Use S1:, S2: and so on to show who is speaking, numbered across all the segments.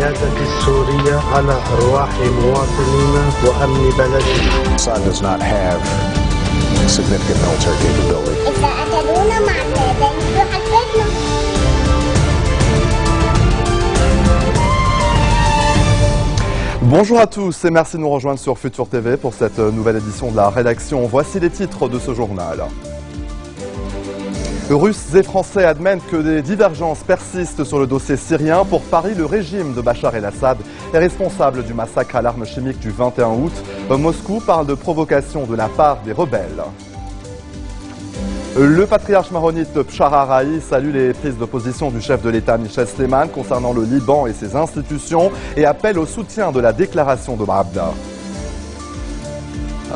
S1: القيادة السورية على أرواح مواطنينا وأمن بلدنا.
S2: Assad does not have significant military capability.
S3: إذا قتلونا معنا نروح البيت.
S4: Bonjour à tous et merci de nous rejoindre sur Futur TV pour cette nouvelle édition de la rédaction. Voici les titres de ce journal. Russes et Français admettent que des divergences persistent sur le dossier syrien. Pour Paris, le régime de Bachar el-Assad est responsable du massacre à l'arme chimique du 21 août. Moscou parle de provocation de la part des rebelles. Le patriarche maronite Bshara Raï salue les prises de position du chef de l'État Michel Sleiman concernant le Liban et ses institutions et appelle au soutien de la déclaration de Mabda.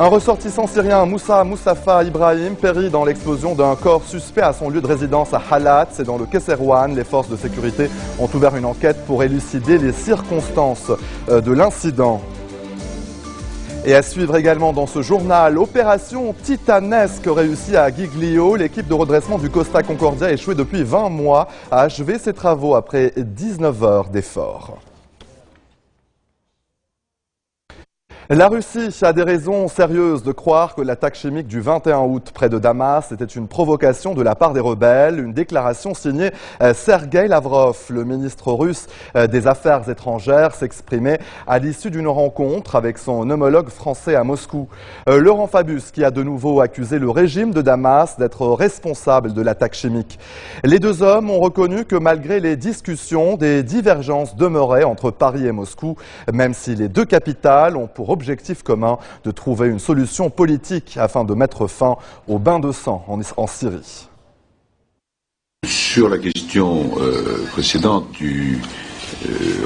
S4: Un ressortissant syrien, Moussa Moussafa Ibrahim, périt dans l'explosion d'un corps suspect à son lieu de résidence à Halat. C'est dans le Kesserwan. Les forces de sécurité ont ouvert une enquête pour élucider les circonstances de l'incident. Et à suivre également dans ce journal, opération titanesque réussie à Giglio. L'équipe de redressement du Costa Concordia, échouée depuis 20 mois, a achevé ses travaux après 19 heures d'efforts. La Russie a des raisons sérieuses de croire que l'attaque chimique du 21 août près de Damas était une provocation de la part des rebelles. Une déclaration signée Sergueï Lavrov, le ministre russe des Affaires étrangères, s'exprimait à l'issue d'une rencontre avec son homologue français à Moscou. Laurent Fabius qui a de nouveau accusé le régime de Damas d'être responsable de l'attaque chimique. Les deux hommes ont reconnu que malgré les discussions, des divergences demeuraient entre Paris et Moscou, même si les deux capitales ont pour objectif commun de trouver une solution politique afin de mettre fin au bain de sang en Syrie.
S5: Sur la question précédente du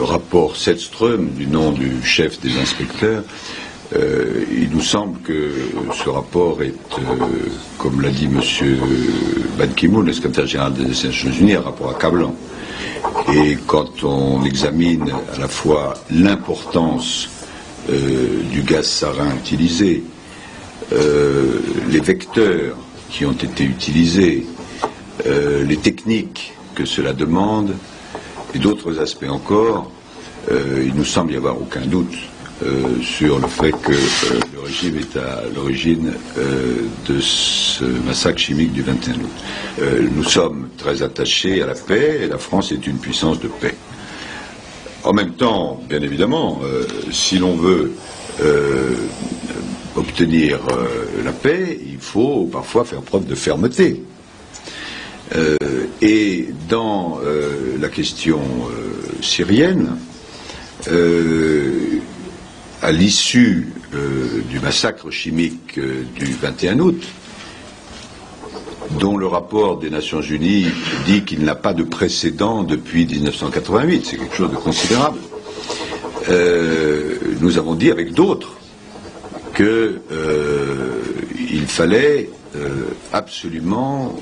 S5: rapport Sellström, du nom du chef des inspecteurs, il nous semble que ce rapport est, comme l'a dit M. Ban Ki-moon, le secrétaire général des Nations Unies, un rapport accablant. Et quand on examine à la fois l'importance du gaz sarin utilisé, les vecteurs qui ont été utilisés, les techniques que cela demande et d'autres aspects encore, il nous semble y avoir aucun doute sur le fait que le régime est à l'origine de ce massacre chimique du 21 août. Nous sommes très attachés à la paix et la France est une puissance de paix. En même temps, bien évidemment, si l'on veut obtenir la paix, il faut parfois faire preuve de fermeté. Et dans la question syrienne, à l'issue du massacre chimique du 21 août, dont le rapport des Nations Unies dit qu'il n'a pas de précédent depuis 1988, c'est quelque chose de considérable. Nous avons dit avec d'autres qu'il fallait absolument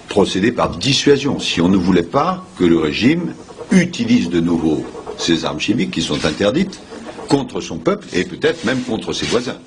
S5: procéder par dissuasion, si on ne voulait pas que le régime utilise de nouveau ces armes chimiques qui sont interdites contre son peuple et peut-être même contre ses voisins.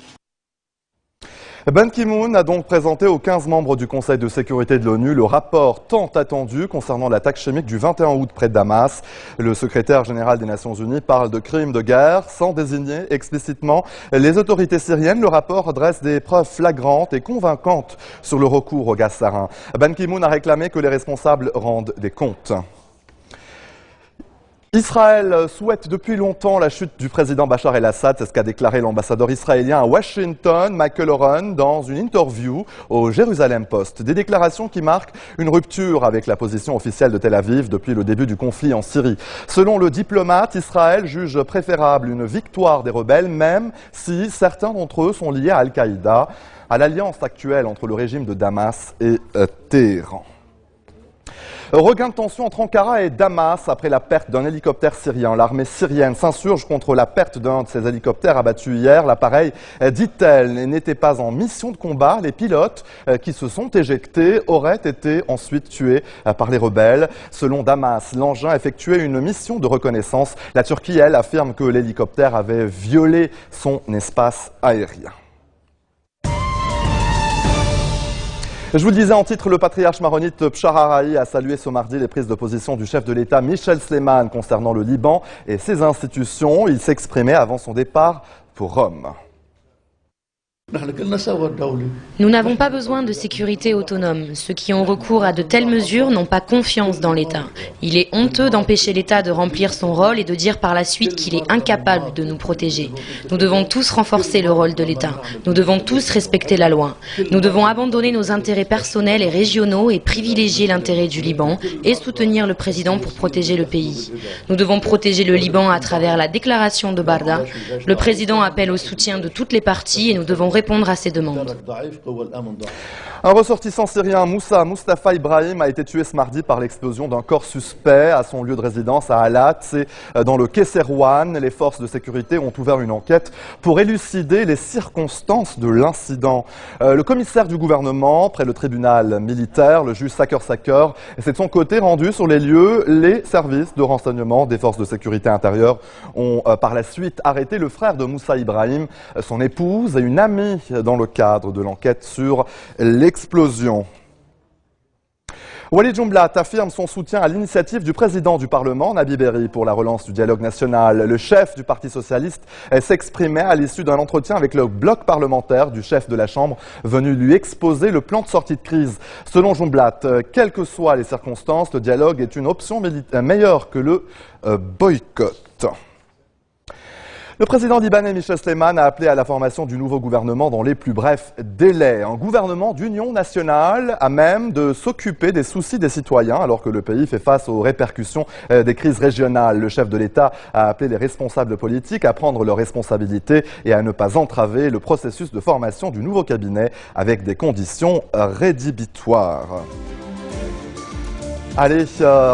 S4: Ban Ki-moon a donc présenté aux 15 membres du Conseil de sécurité de l'ONU le rapport tant attendu concernant l'attaque chimique du 21 août près de Damas. Le secrétaire général des Nations Unies parle de crimes de guerre sans désigner explicitement les autorités syriennes. Le rapport dresse des preuves flagrantes et convaincantes sur le recours au gaz sarin. Ban Ki-moon a réclamé que les responsables rendent des comptes. Israël souhaite depuis longtemps la chute du président Bachar el-Assad, c'est ce qu'a déclaré l'ambassadeur israélien à Washington, Michael Oren, dans une interview au Jérusalem Post. Des déclarations qui marquent une rupture avec la position officielle de Tel Aviv depuis le début du conflit en Syrie. Selon le diplomate, Israël juge préférable une victoire des rebelles, même si certains d'entre eux sont liés à Al-Qaïda, à l'alliance actuelle entre le régime de Damas et Téhéran. Regain de tension entre Ankara et Damas après la perte d'un hélicoptère syrien. L'armée syrienne s'insurge contre la perte d'un de ses hélicoptères abattus hier. L'appareil, dit-elle, n'était pas en mission de combat. Les pilotes qui se sont éjectés auraient été ensuite tués par les rebelles. Selon Damas, l'engin effectuait une mission de reconnaissance. La Turquie, elle, affirme que l'hélicoptère avait violé son espace aérien. Je vous le disais en titre, le patriarche maronite Bchar Haraï a salué ce mardi les prises de position du chef de l'État Michel Sleiman concernant le Liban et ses institutions. Il s'exprimait avant son départ pour Rome.
S6: Nous n'avons pas besoin de sécurité autonome. Ceux qui ont recours à de telles mesures n'ont pas confiance dans l'État. Il est honteux d'empêcher l'État de remplir son rôle et de dire par la suite qu'il est incapable de nous protéger. Nous devons tous renforcer le rôle de l'État. Nous devons tous respecter la loi. Nous devons abandonner nos intérêts personnels et régionaux et privilégier l'intérêt du Liban et soutenir le président pour protéger le pays. Nous devons protéger le Liban à travers la déclaration de Barda. Le président appelle au soutien de toutes les parties et nous devons répondre à ces demandes.
S4: Un ressortissant syrien, Moussa Mustafa Ibrahim, a été tué ce mardi par l'explosion d'un corps suspect à son lieu de résidence à Alat. C'est dans le Kesserwan. Les forces de sécurité ont ouvert une enquête pour élucider les circonstances de l'incident. Le commissaire du gouvernement, près le tribunal militaire, le juge Saker Saker, s'est de son côté rendu sur les lieux. Les services de renseignement des forces de sécurité intérieure ont par la suite arrêté le frère de Moussa Ibrahim, son épouse et une amie dans le cadre de l'enquête sur l'explosion. Walid Jumblatt affirme son soutien à l'initiative du président du Parlement, Nabi Berri, pour la relance du dialogue national. Le chef du Parti socialiste s'exprimait à l'issue d'un entretien avec le bloc parlementaire du chef de la Chambre, venu lui exposer le plan de sortie de crise. Selon Jumblatt, quelles que soient les circonstances, le dialogue est une option meilleure que le boycott. Le président libanais Michel Sleiman a appelé à la formation du nouveau gouvernement dans les plus brefs délais. Un gouvernement d'union nationale à même de s'occuper des soucis des citoyens alors que le pays fait face aux répercussions des crises régionales. Le chef de l'État a appelé les responsables politiques à prendre leurs responsabilités et à ne pas entraver le processus de formation du nouveau cabinet avec des conditions rédhibitoires. Allez,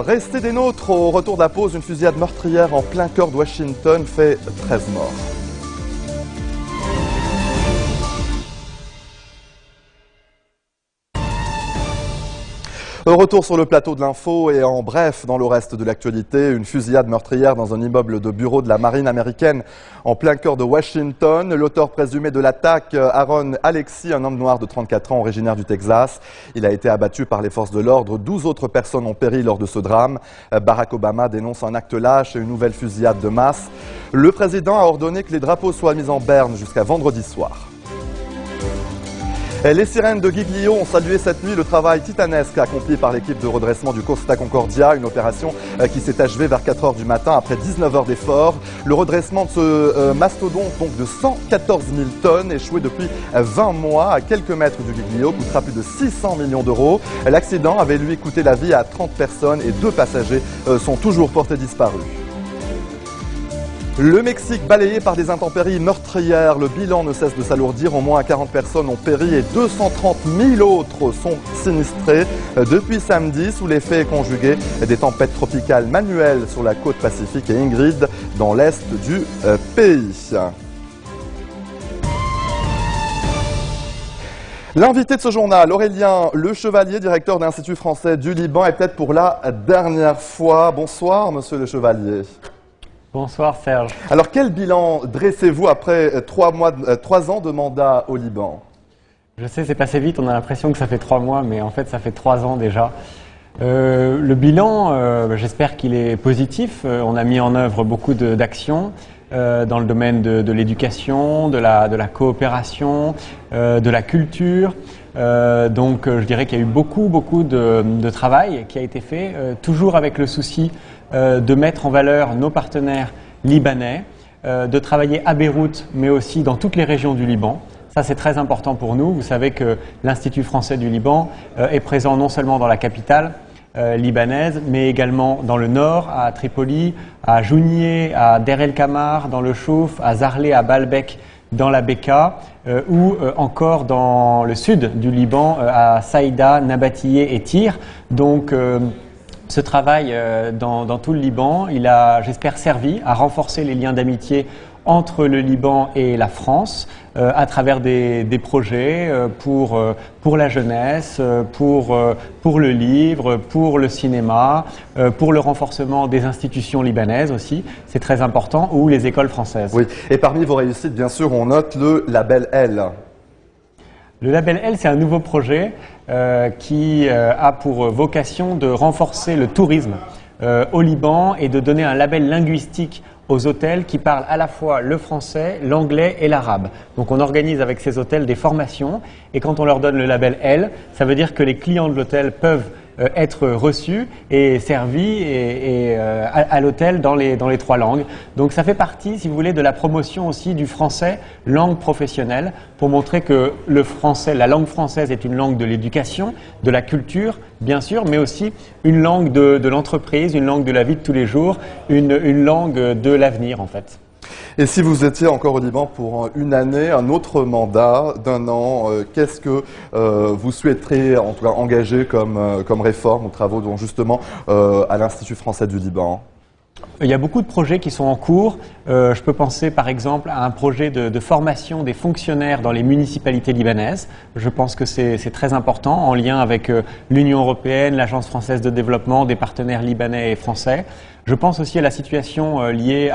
S4: restez des nôtres. Au retour de la pause, une fusillade meurtrière en plein cœur de Washington fait 13 morts. Retour sur le plateau de l'info et en bref dans le reste de l'actualité, une fusillade meurtrière dans un immeuble de bureau de la marine américaine en plein cœur de Washington. L'auteur présumé de l'attaque, Aaron Alexis, un homme noir de 34 ans originaire du Texas. Il a été abattu par les forces de l'ordre. 12 autres personnes ont péri lors de ce drame. Barack Obama dénonce un acte lâche et une nouvelle fusillade de masse. Le président a ordonné que les drapeaux soient mis en berne jusqu'à vendredi soir. Les sirènes de Giglio ont salué cette nuit le travail titanesque accompli par l'équipe de redressement du Costa Concordia, une opération qui s'est achevée vers 4 h du matin après 19 heures d'efforts. Le redressement de ce mastodonte donc de 114 000 tonnes, échoué depuis 20 mois à quelques mètres du Giglio, coûtera plus de 600 millions d'euros. L'accident avait lui coûté la vie à 30 personnes et 2 passagers sont toujours portés disparus. Le Mexique balayé par des intempéries meurtrières, le bilan ne cesse de s'alourdir. Au moins 40 personnes ont péri et 230 000 autres sont sinistrées depuis samedi sous l'effet conjugué des tempêtes tropicales Manuel sur la côte pacifique et Ingrid dans l'est du pays. L'invité de ce journal, Aurélien Le Chevalier, directeur de l'Institut français du Liban, et peut-être pour la dernière fois. Bonsoir, monsieur Le Chevalier.
S7: Bonsoir Serge.
S4: Alors quel bilan dressez-vous après 3 ans de mandat au Liban?
S7: Je sais, c'est passé vite, on a l'impression que ça fait 3 mois, mais en fait ça fait 3 ans déjà. Le bilan, j'espère qu'il est positif. On a mis en œuvre beaucoup d'actions dans le domaine de l'éducation, de la coopération, de la culture. Donc je dirais qu'il y a eu beaucoup de travail qui a été fait, toujours avec le souci de mettre en valeur nos partenaires libanais, de travailler à Beyrouth, mais aussi dans toutes les régions du Liban. Ça, c'est très important pour nous. Vous savez que l'Institut français du Liban est présent non seulement dans la capitale libanaise, mais également dans le nord, à Tripoli, à Jounieh, à Der El Kamar, dans le Chouf, à Zarlé, à Baalbek, dans la Beka, ou encore dans le sud du Liban, à Saïda, Nabatiyeh et Tyr. Donc, ce travail dans tout le Liban, il a, j'espère, servi à renforcer les liens d'amitié entre le Liban et la France à travers des projets pour la jeunesse, pour le livre, pour le cinéma, pour le renforcement des institutions libanaises aussi, c'est très important, ou les écoles françaises.
S4: Oui, et parmi vos réussites, bien sûr, on note le label L.
S7: Le label L, c'est un nouveau projet qui a pour vocation de renforcer le tourisme au Liban et de donner un label linguistique aux hôtels qui parlent à la fois le français, l'anglais et l'arabe. Donc on organise avec ces hôtels des formations et quand on leur donne le label L, ça veut dire que les clients de l'hôtel peuvent être reçus et servis à l'hôtel dans les 3 langues. Donc ça fait partie, si vous voulez, de la promotion aussi du français langue professionnelle pour montrer que le français, la langue française est une langue de l'éducation, de la culture, bien sûr, mais aussi une langue de l'entreprise, une langue de la vie de tous les jours, une langue de l'avenir en fait.
S4: Et si vous étiez encore au Liban pour une année, un autre mandat d'1 an, qu'est-ce que vous souhaiteriez en tout cas engager comme réforme ou travaux dont justement à l'Institut français du Liban?
S7: Il y a beaucoup de projets qui sont en cours. Je peux penser par exemple à un projet de formation des fonctionnaires dans les municipalités libanaises. Je pense que c'est très important en lien avec l'Union européenne, l'Agence française de développement, des partenaires libanais et français. Je pense aussi à la situation liée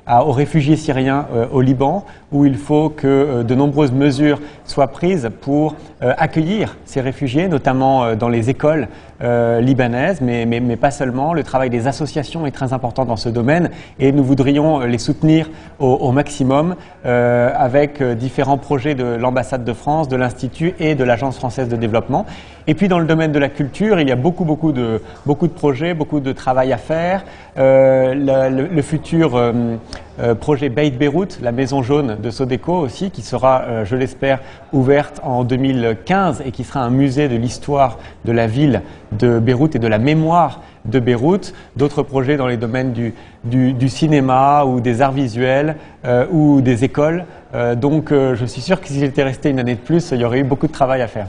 S7: aux réfugiés syriens au Liban, où il faut que de nombreuses mesures soient prises pour accueillir ces réfugiés, notamment dans les écoles libanaises, mais pas seulement. Le travail des associations est très important dans ce domaine et nous voudrions les soutenir au maximum avec différents projets de l'ambassade de France, de l'Institut et de l'Agence française de développement. Et puis dans le domaine de la culture, il y a beaucoup de projets, beaucoup de travail à faire. Le futur projet Beit Beyrouth, la maison jaune de Sodeco aussi, qui sera, je l'espère, ouverte en 2015 et qui sera un musée de l'histoire de la ville de Beyrouth et de la mémoire de Beyrouth. D'autres projets dans les domaines du cinéma ou des arts visuels ou des écoles. Donc je suis sûr que si j'étais resté une année de plus, il y aurait eu beaucoup de travail à faire.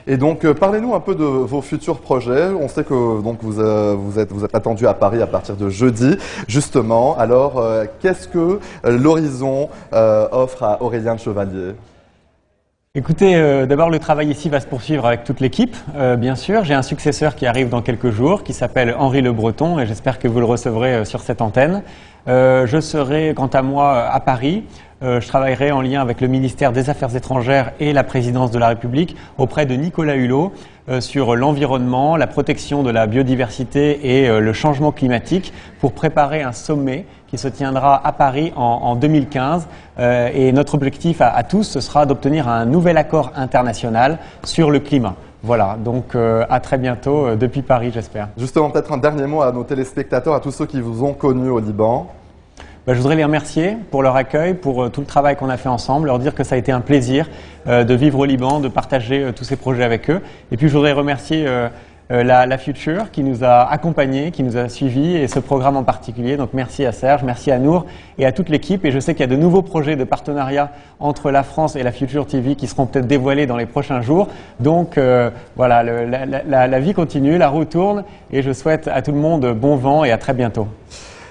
S4: Et donc, parlez-nous un peu de vos futurs projets. On sait que donc, vous êtes attendu à Paris à partir de jeudi, justement. Alors, qu'est-ce que l'Horizon offre à Aurélien Chevalier?
S7: Écoutez, d'abord le travail ici va se poursuivre avec toute l'équipe, bien sûr. J'ai un successeur qui arrive dans quelques jours, qui s'appelle Henri Le Breton, et j'espère que vous le recevrez sur cette antenne. Je serai, quant à moi, à Paris. Je travaillerai en lien avec le ministère des Affaires étrangères et la présidence de la République auprès de Nicolas Hulot sur l'environnement, la protection de la biodiversité et le changement climatique pour préparer un sommet qui se tiendra à Paris en 2015. Et notre objectif à tous, ce sera d'obtenir un nouvel accord international sur le climat. Voilà, donc à très bientôt depuis Paris, j'espère.
S4: Justement, peut-être un dernier mot à nos téléspectateurs, à tous ceux qui vous ont connu au Liban.
S7: Je voudrais les remercier pour leur accueil, pour tout le travail qu'on a fait ensemble, leur dire que ça a été un plaisir de vivre au Liban, de partager tous ces projets avec eux. Et puis je voudrais remercier la Future qui nous a accompagnés, qui nous a suivis et ce programme en particulier. Donc merci à Serge, merci à Nour et à toute l'équipe. Et je sais qu'il y a de nouveaux projets de partenariat entre la France et la Future TV qui seront peut-être dévoilés dans les prochains jours. Donc voilà, la vie continue, la roue tourne et je souhaite à tout le monde bon vent et à très bientôt.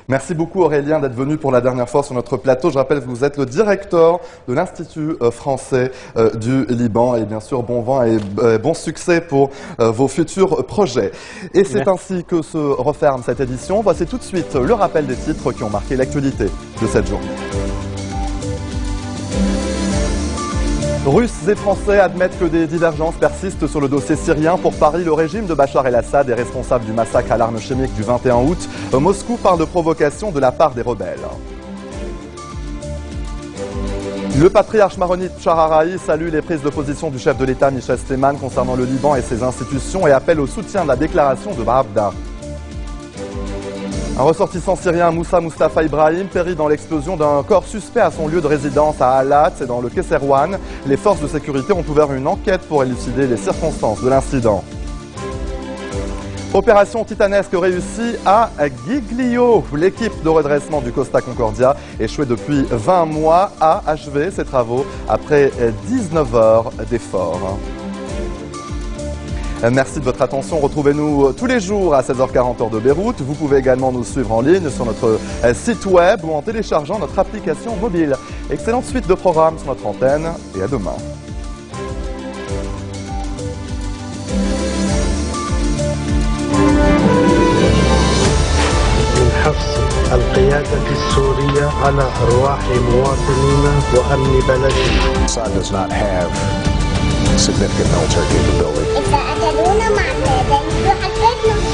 S4: Merci beaucoup Aurélien d'être venu pour la dernière fois sur notre plateau. Je rappelle que vous êtes le directeur de l'Institut français du Liban et bien sûr bon vent et bon succès pour vos futurs projets. Et c'est ainsi que se referme cette édition. Voici tout de suite le rappel des titres qui ont marqué l'actualité de cette journée. Russes et Français admettent que des divergences persistent sur le dossier syrien. Pour Paris, le régime de Bachar el-Assad est responsable du massacre à l'arme chimique du 21 août. Moscou parle de provocation de la part des rebelles. Le patriarche maronite Chararaï salue les prises de position du chef de l'État Michel Sleiman concernant le Liban et ses institutions et appelle au soutien de la déclaration de Baabda. Un ressortissant syrien, Moussa Mustafa Ibrahim, périt dans l'explosion d'un corps suspect à son lieu de résidence à Alat et dans le Kesserwan. Les forces de sécurité ont ouvert une enquête pour élucider les circonstances de l'incident. Opération titanesque réussie à Giglio. L'équipe de redressement du Costa Concordia, échouée depuis 20 mois, a achevé ses travaux après 19 heures d'efforts. Merci de votre attention. Retrouvez-nous tous les jours à 16h40 heure de Beyrouth. Vous pouvez également nous suivre en ligne sur notre site web ou en téléchargeant notre application mobile. Excellente suite de programmes sur notre antenne et à demain.
S1: القيادة السورية على أرواح مواطنينا وأمن بلدنا.
S2: Assad does not have significant military capability.
S3: إذا قتلونا مع اليابان نروح على بيتنا.